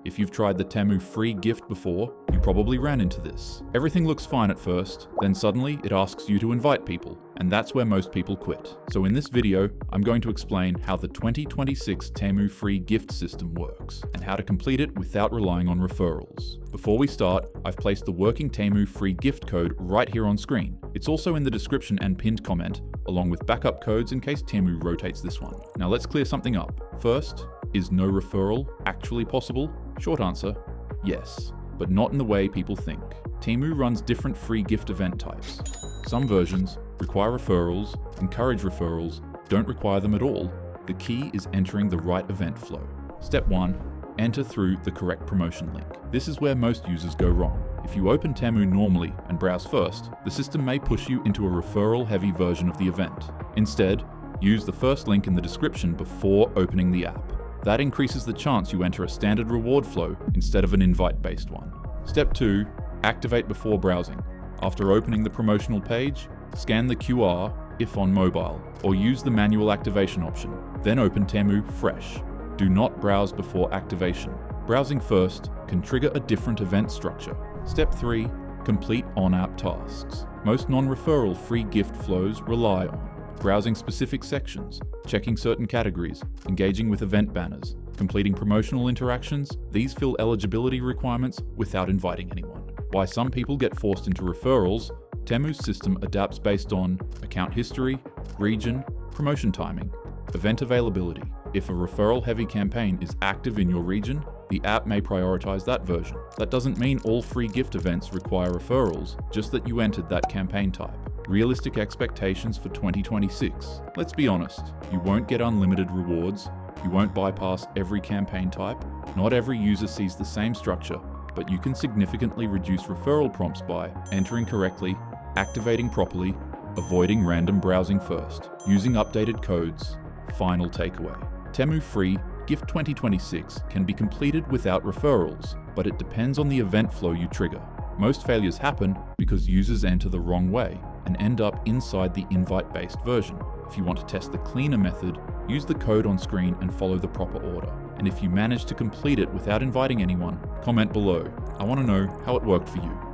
If you've tried the Temu FREE Gift before, you probably ran into this. Everything looks fine at first, then suddenly it asks you to invite people, and that's where most people quit. So in this video, I'm going to explain how the 2026 Temu FREE Gift system works, and how to complete it without relying on referrals. Before we start, I've placed the working Temu FREE Gift code right here on screen. It's also in the description and pinned comment, along with backup codes in case Temu rotates this one. Now let's clear something up. First, is no referral actually possible? Short answer, yes, but not in the way people think. Temu runs different free gift event types. Some versions require referrals, encourage referrals, don't require them at all. The key is entering the right event flow. Step 1, enter through the correct promotion link. This is where most users go wrong. If you open Temu normally and browse first, the system may push you into a referral-heavy version of the event. Instead, use the first link in the description before opening the app. That increases the chance you enter a standard reward flow instead of an invite-based one. Step 2, activate before browsing. After opening the promotional page, scan the QR if on mobile, or use the manual activation option. Then open Temu fresh. Do not browse before activation. Browsing first can trigger a different event structure. Step 3, complete on-app tasks. Most non-referral free gift flows rely on browsing specific sections, checking certain categories, engaging with event banners, completing promotional interactions. These fill eligibility requirements without inviting anyone. Why some people get forced into referrals, Temu's system adapts based on account history, region, promotion timing, event availability. If a referral-heavy campaign is active in your region, the app may prioritize that version. That doesn't mean all free gift events require referrals, just that you entered that campaign type. Realistic expectations for 2026. Let's be honest, you won't get unlimited rewards, you won't bypass every campaign type, not every user sees the same structure, but you can significantly reduce referral prompts by entering correctly, activating properly, avoiding random browsing first, using updated codes. Final takeaway. Temu FREE Gift 2026 can be completed without referrals, but it depends on the event flow you trigger. Most failures happen because users enter the wrong way and end up inside the invite-based version. If you want to test the cleaner method, use the code on screen and follow the proper order. And if you manage to complete it without inviting anyone, comment below. I want to know how it worked for you.